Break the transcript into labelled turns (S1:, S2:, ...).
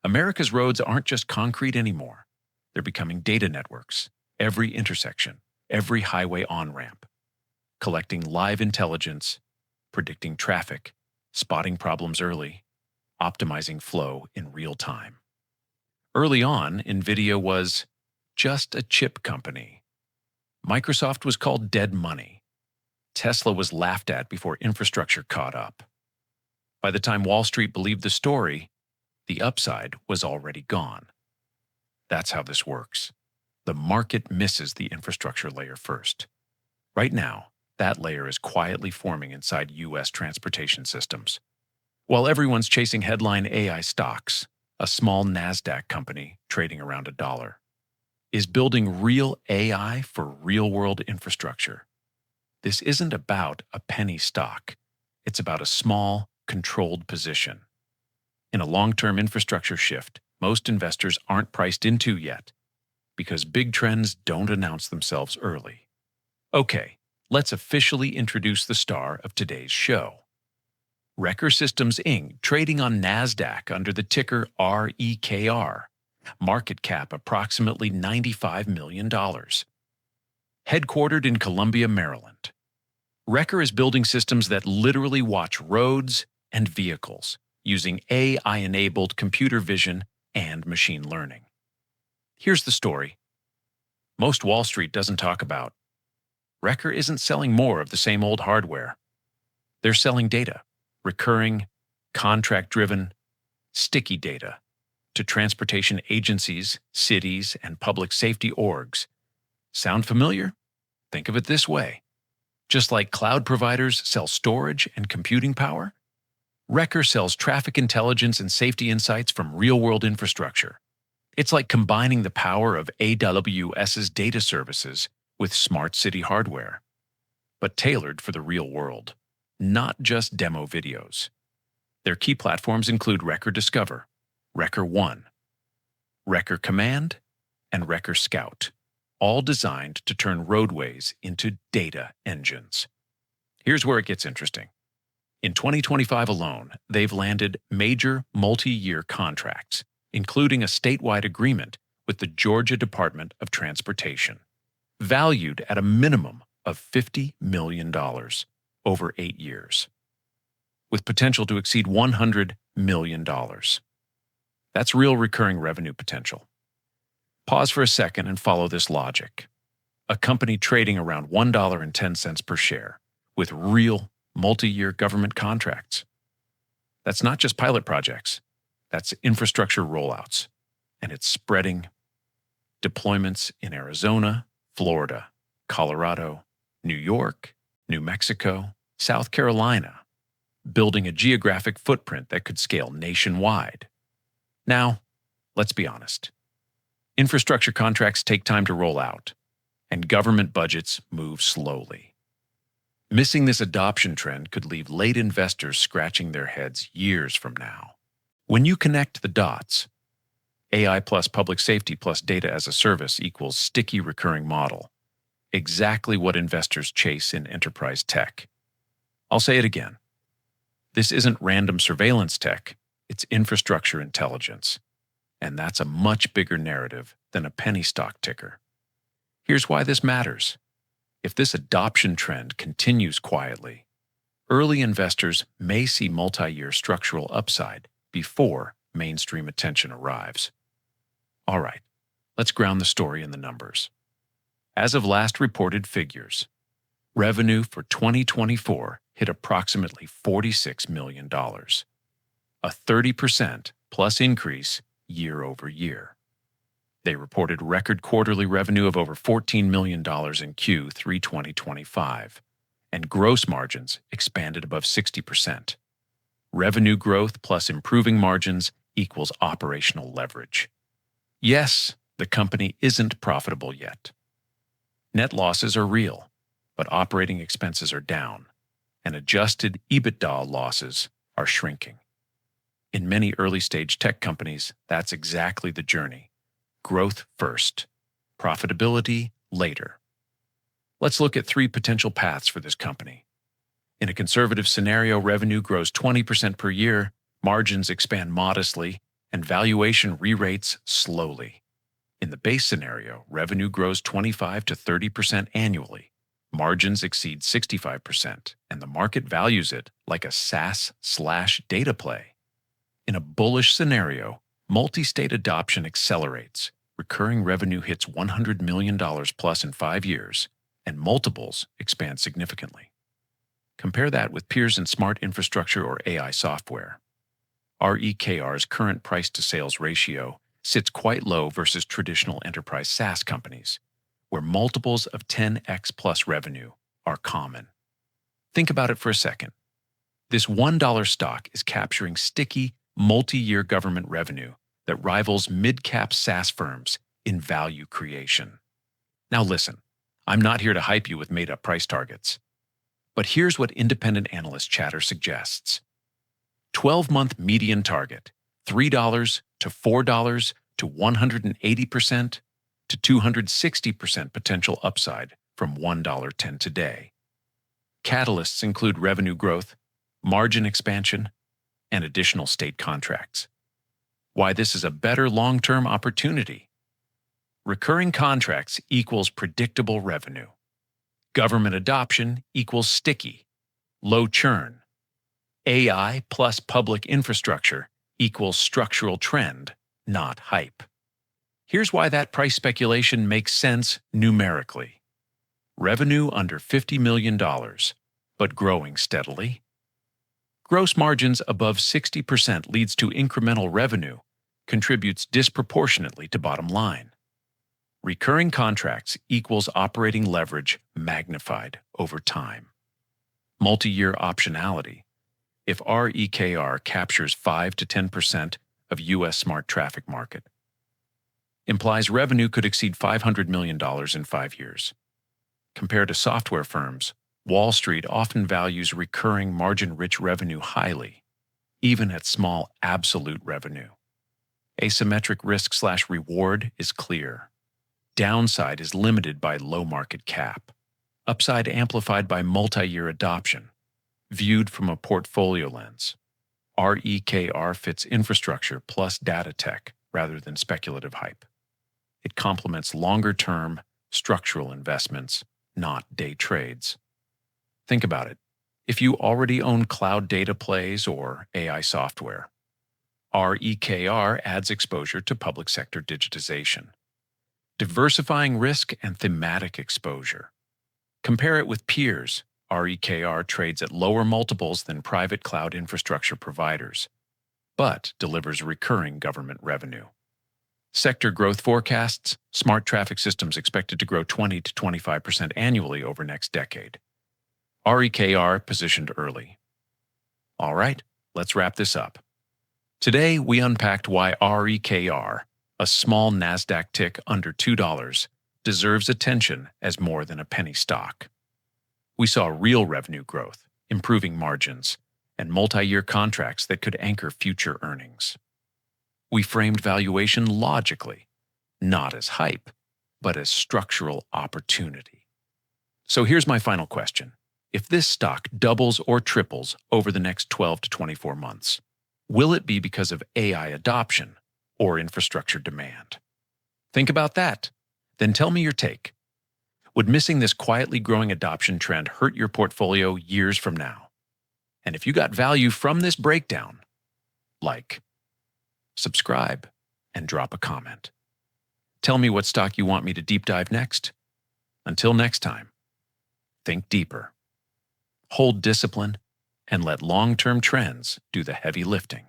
S1: America's roads aren't just concrete anymore. They're becoming data networks. Every intersection, every highway on-ramp, collecting live intelligence, predicting traffic, spotting problems early, optimizing flow in real time. Early on, NVIDIA was just a chip company. Microsoft was called dead money. Tesla was laughed at before infrastructure caught up. By the time Wall Street believed the story, the upside was already gone. That's how this works. The market misses the infrastructure layer first. Right now, that layer is quietly forming inside U.S. transportation systems. While everyone's chasing headline AI stocks, a small NASDAQ company trading around $1 is building real AI for real-world infrastructure. This isn't about a penny stock. It's about a small, controlled position. In a long-term infrastructure shift, most investors aren't priced into yet because big trends don't announce themselves early. Okay, let's officially introduce the star of today's show. Wrecker Systems Inc., trading on NASDAQ under the ticker REKR, market cap approximately $95 million. Headquartered in Columbia, Maryland, Wrecker is building systems that literally watch roads and vehicles using AI-enabled computer vision and machine learning. Here's the story. Most Wall Street doesn't talk about. Wrecker isn't selling more of the same old hardware. They're selling data, recurring, contract-driven, sticky data, to transportation agencies, cities, and public safety orgs. Sound familiar? Think of it this way. Just like cloud providers sell storage and computing power, Wrecker sells traffic intelligence and safety insights from real-world infrastructure. It's like combining the power of AWS's data services with smart city hardware, but tailored for the real world, not just demo videos. Their key platforms include Wrecker Discover, Wrecker One, Wrecker Command, and Wrecker Scout, all designed to turn roadways into data engines. Here's where it gets interesting. In 2025 alone, they've landed major multi-year contracts, including a statewide agreement with the Georgia Department of Transportation, valued at a minimum of $50 million over 8 years, with potential to exceed $100 million. That's real recurring revenue potential. Pause for a second and follow this logic. A company trading around $1.10 per share with real multi-year government contracts. That's not just pilot projects. That's infrastructure rollouts. And it's spreading. Deployments in Arizona, Florida, Colorado, New York, New Mexico, South Carolina, building a geographic footprint that could scale nationwide. Now, let's be honest. Infrastructure contracts take time to roll out, and government budgets move slowly. Missing this adoption trend could leave late investors scratching their heads years from now. When you connect the dots, AI plus public safety plus data as a service equals sticky recurring model, exactly what investors chase in enterprise tech. I'll say it again. This isn't random surveillance tech, it's infrastructure intelligence. And that's a much bigger narrative than a penny stock ticker. Here's why this matters. If this adoption trend continues quietly, early investors may see multi-year structural upside before mainstream attention arrives. All right, let's ground the story in the numbers. As of last reported figures, revenue for 2024 hit approximately $46 million, a 30% plus increase year over year. They reported record quarterly revenue of over $14 million in Q3 2025, and gross margins expanded above 60%. Revenue growth plus improving margins equals operational leverage. Yes, the company isn't profitable yet. Net losses are real, but operating expenses are down, and adjusted EBITDA losses are shrinking. In many early-stage tech companies, that's exactly the journey. Growth first, profitability later. Let's look at 3 potential paths for this company. In a conservative scenario, revenue grows 20% per year, margins expand modestly, and valuation re-rates slowly. In the base scenario, revenue grows 25 to 30% annually, margins exceed 65%, and the market values it like a SaaS/data play. In a bullish scenario, multi-state adoption accelerates, recurring revenue hits $100 million plus in 5 years, and multiples expand significantly. Compare that with peers in smart infrastructure or AI software. REKR's current price-to-sales ratio sits quite low versus traditional enterprise SaaS companies, where multiples of 10x plus revenue are common. Think about it for a second. This $1 stock is capturing sticky, multi-year government revenue that rivals mid-cap SaaS firms in value creation. Now listen, I'm not here to hype you with made-up price targets. But here's what independent analyst chatter suggests. 12-month median target, $3 to $4 to 180% to 260% potential upside from $1.10 today. Catalysts include revenue growth, margin expansion, and additional state contracts. Why this is a better long-term opportunity. Recurring contracts equals predictable revenue. Government adoption equals sticky, low churn. AI plus public infrastructure equals structural trend, not hype. Here's why that price speculation makes sense numerically. Revenue under $50 million, but growing steadily. Gross margins above 60% leads to incremental revenue, contributes disproportionately to bottom line. Recurring contracts equals operating leverage magnified over time. Multi-year optionality. If REKR captures 5 to 10% of U.S. smart traffic market, implies revenue could exceed $500 million in 5 years. Compared to software firms, Wall Street often values recurring margin-rich revenue highly, even at small absolute revenue. Asymmetric risk/reward is clear. Downside is limited by low market cap. Upside amplified by multi-year adoption. Viewed from a portfolio lens, REKR fits infrastructure plus data tech rather than speculative hype. It complements longer-term, structural investments, not day trades. Think about it. If you already own cloud data plays or AI software, REKR adds exposure to public sector digitization. Diversifying risk and thematic exposure. Compare it with peers. REKR trades at lower multiples than private cloud infrastructure providers, but delivers recurring government revenue. Sector growth forecasts, smart traffic systems expected to grow 20 to 25% annually over next decade. REKR positioned early. All right, let's wrap this up. Today, we unpacked why REKR, a small NASDAQ tick under $2, deserves attention as more than a penny stock. We saw real revenue growth, improving margins, and multi-year contracts that could anchor future earnings. We framed valuation logically, not as hype, but as structural opportunity. So here's my final question. If this stock doubles or triples over the next 12 to 24 months, will it be because of AI adoption or infrastructure demand? Think about that. Then tell me your take. Would missing this quietly growing adoption trend hurt your portfolio years from now? And if you got value from this breakdown, like, subscribe, and drop a comment. Tell me what stock you want me to deep dive next. Until next time, think deeper, hold discipline, and let long-term trends do the heavy lifting.